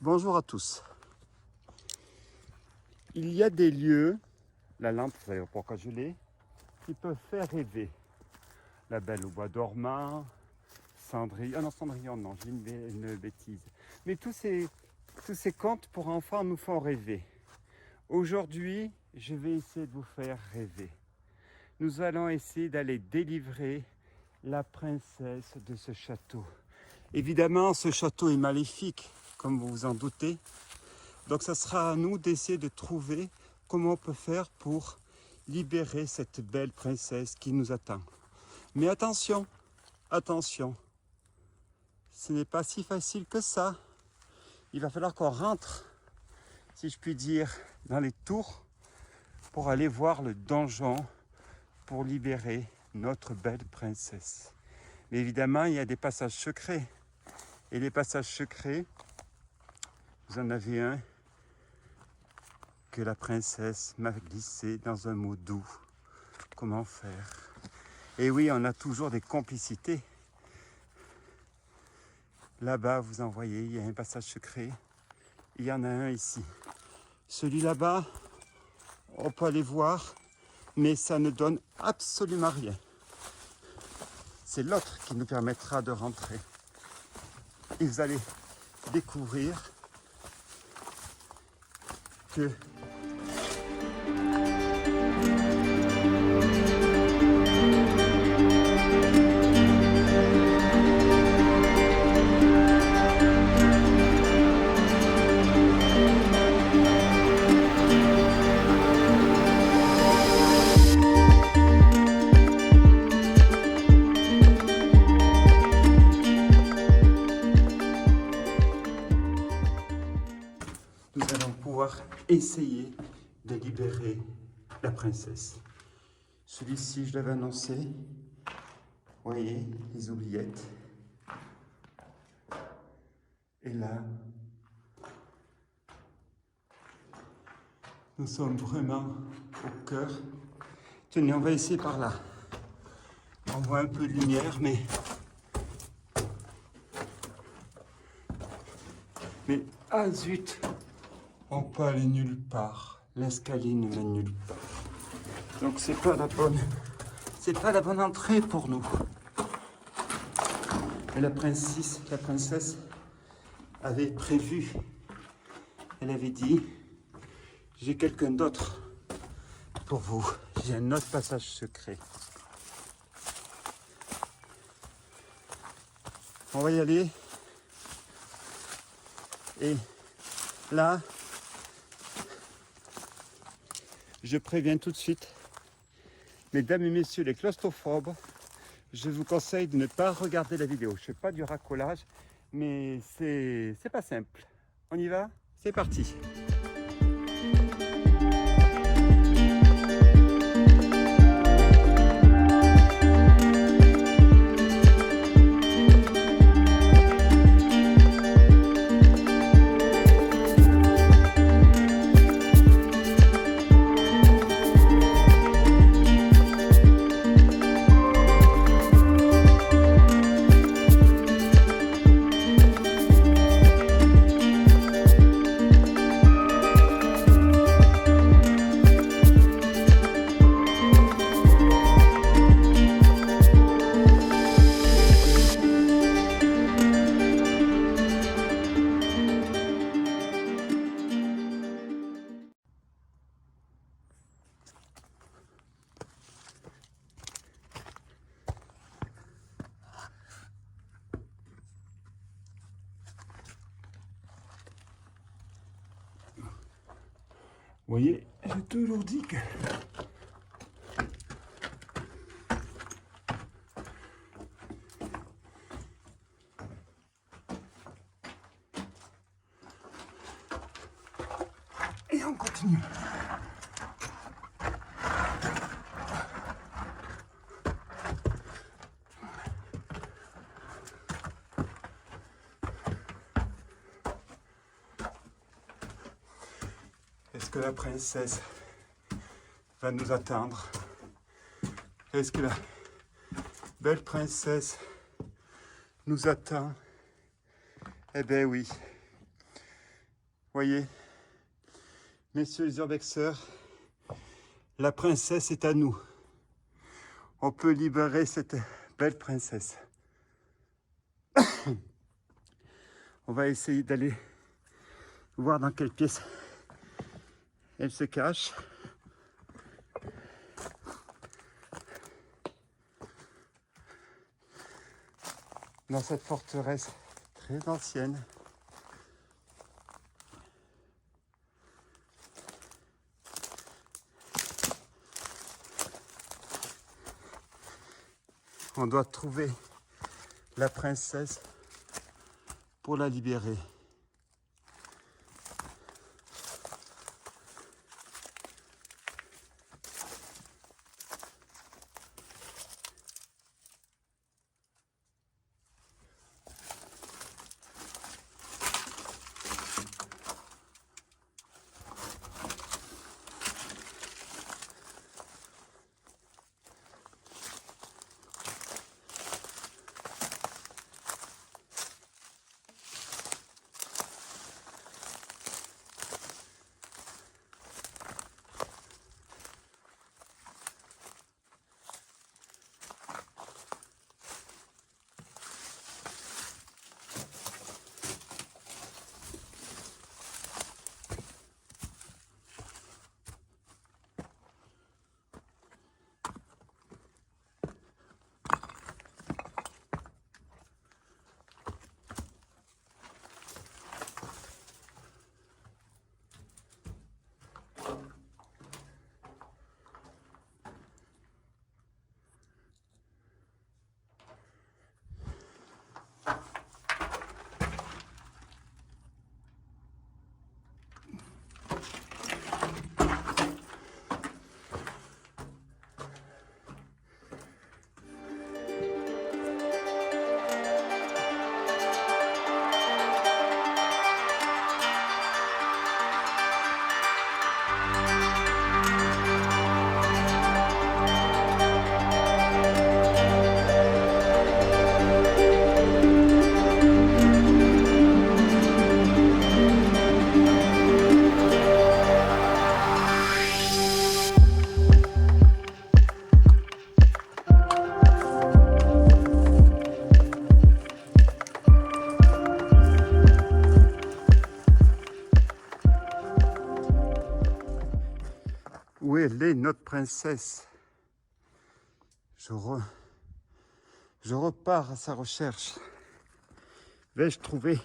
Bonjour à tous. Il y a des lieux, la lampe, vous savez pourquoi je l'ai, qui peuvent faire rêver. La Belle au bois dormant, Cendrillon, non Cendrillon non, j'ai une bêtise. Mais tous ces contes pour enfants nous font rêver. Aujourd'hui, je vais essayer de vous faire rêver. Nous allons essayer d'aller délivrer la princesse de ce château. Évidemment, ce château est maléfique, comme vous vous en doutez. Donc ça sera à nous d'essayer de trouver comment on peut faire pour libérer cette belle princesse qui nous attend. Mais attention, attention, ce n'est pas si facile que ça. Il va falloir qu'on rentre, si je puis dire, dans les tours pour aller voir le donjon pour libérer notre belle princesse. Mais évidemment, il y a des passages secrets. Et les passages secrets, vous en avez un que la princesse m'a glissé dans un mot doux. Comment faire? Et oui, on a toujours des complicités. Là-bas, vous en voyez, il y a un passage secret. Il y en a un ici. Celui là-bas, on peut aller voir, mais ça ne donne absolument rien. C'est l'autre qui nous permettra de rentrer. Et vous allez découvrir que nous allons pouvoir essayer de libérer la princesse. Celui-ci, je l'avais annoncé. Vous voyez, les oubliettes. Et là, nous sommes vraiment au cœur. Tenez, on va essayer par là. On voit un peu de lumière, mais ah zut, on peut aller nulle part. L'escalier ne mène nulle part. Donc c'est pas la bonne entrée pour nous. Et la princesse avait prévu. Elle avait dit, j'ai quelqu'un d'autre pour vous. J'ai un autre passage secret. On va y aller. Et là, je préviens tout de suite, mesdames et messieurs les claustrophobes, je vous conseille de ne pas regarder la vidéo. Je ne fais pas du racolage, mais c'est pas simple. On y va? C'est parti! Vous voyez, j'ai toujours dit que et on continue. Est-ce que la princesse va nous attendre? Est-ce que la belle princesse nous attend? Eh bien oui, Voyez, messieurs les urbexeurs, la princesse est à nous. On peut libérer cette belle princesse. On va essayer d'aller voir dans quelle pièce elle se cache. Dans cette forteresse très ancienne. On doit trouver la princesse pour la libérer. Où elle est, notre princesse? Je repars à sa recherche. Vais-je trouver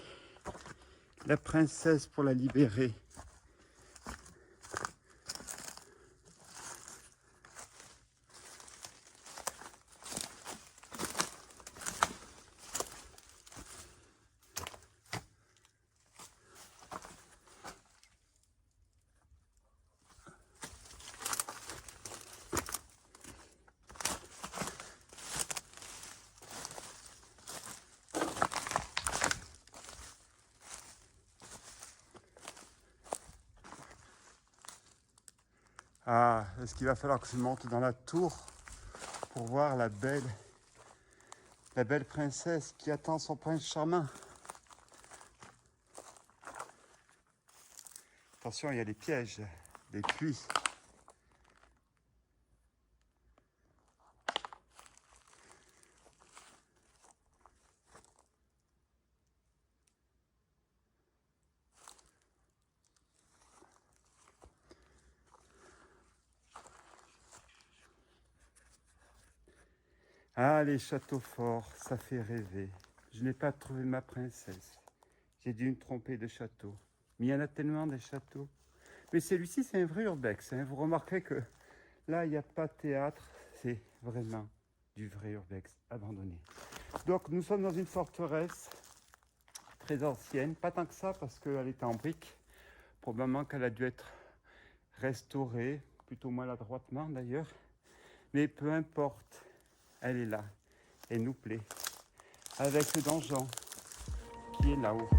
la princesse pour la libérer? Ah, est-ce qu'il va falloir que je monte dans la tour pour voir la belle princesse qui attend son prince charmant? Attention, il y a des pièges, des puits. Ah, les châteaux forts, ça fait rêver. Je n'ai pas trouvé ma princesse. J'ai dû me tromper de château. Mais il y en a tellement des châteaux. Mais celui-ci, c'est un vrai urbex. Hein. Vous remarquerez que là, il n'y a pas de théâtre. C'est vraiment du vrai urbex abandonné. Donc, nous sommes dans une forteresse très ancienne. Pas tant que ça, parce qu'elle était en briques. Probablement qu'elle a dû être restaurée, plutôt maladroitement d'ailleurs. Mais peu importe. Elle est là, elle nous plaît, avec ce donjon qui est là-haut.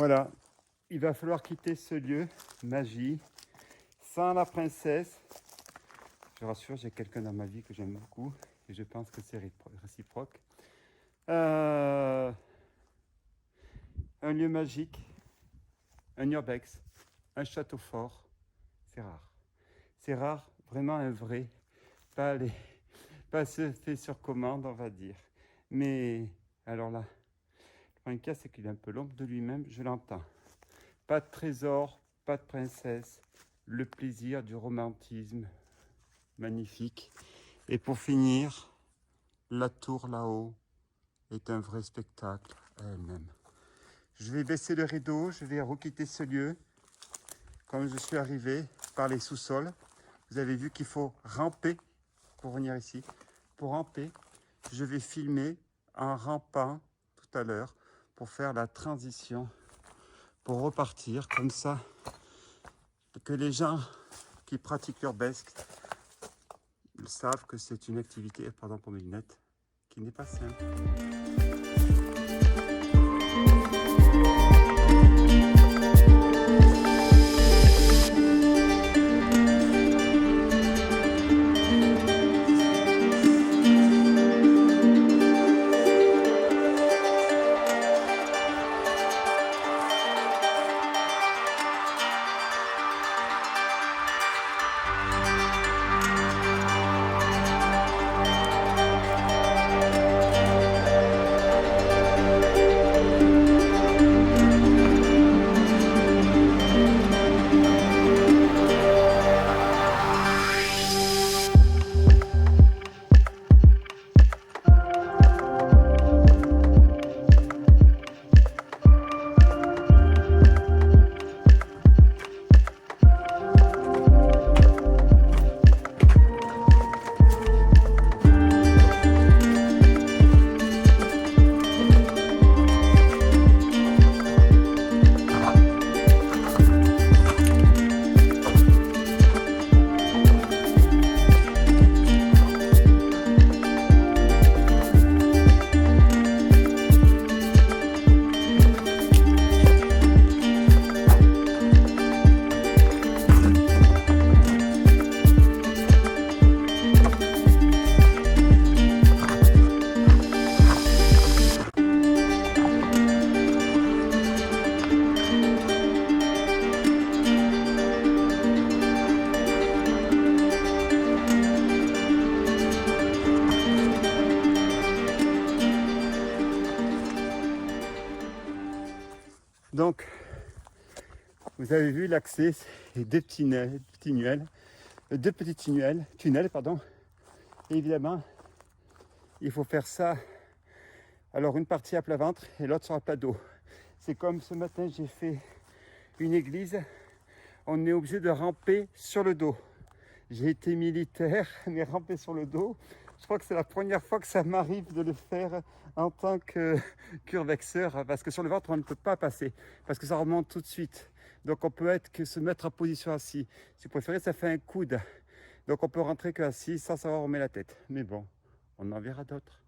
Voilà, il va falloir quitter ce lieu, magie, sans la princesse. Je rassure, j'ai quelqu'un dans ma vie que j'aime beaucoup et je pense que c'est réciproque. Un lieu magique, un urbex, un château fort, c'est rare. C'est rare, vraiment un vrai, pas se fait sur commande, on va dire. Mais alors là, le point cas, c'est qu'il est un peu l'ombre de lui-même, je l'entends. Pas de trésor, pas de princesse, le plaisir du romantisme, magnifique. Et pour finir, la tour là-haut est un vrai spectacle à elle-même. Je vais baisser le rideau, je vais requitter ce lieu. Comme je suis arrivé par les sous-sols, vous avez vu qu'il faut ramper pour venir ici. Pour ramper, je vais filmer en rampant tout à l'heure pour faire la transition, pour repartir comme ça, que les gens qui pratiquent l'urbesque savent que c'est une activité, pardon pour mes lunettes, qui n'est pas simple. Donc, vous avez vu l'accès, c'est deux petits tunnels, pardon. Et évidemment, il faut faire ça. Alors, une partie à plat ventre et l'autre sur un plat dos. C'est comme ce matin, j'ai fait une église. On est obligé de ramper sur le dos. J'ai été militaire, mais ramper sur le dos, je crois que c'est la première fois que ça m'arrive de le faire en tant qu'urbexeur, parce que sur le ventre, on ne peut pas passer, parce que ça remonte tout de suite. Donc on peut être que se mettre en position assis. Si vous préférez, ça fait un coude. Donc on peut rentrer que assis sans savoir où on met la tête. Mais bon, on en verra d'autres.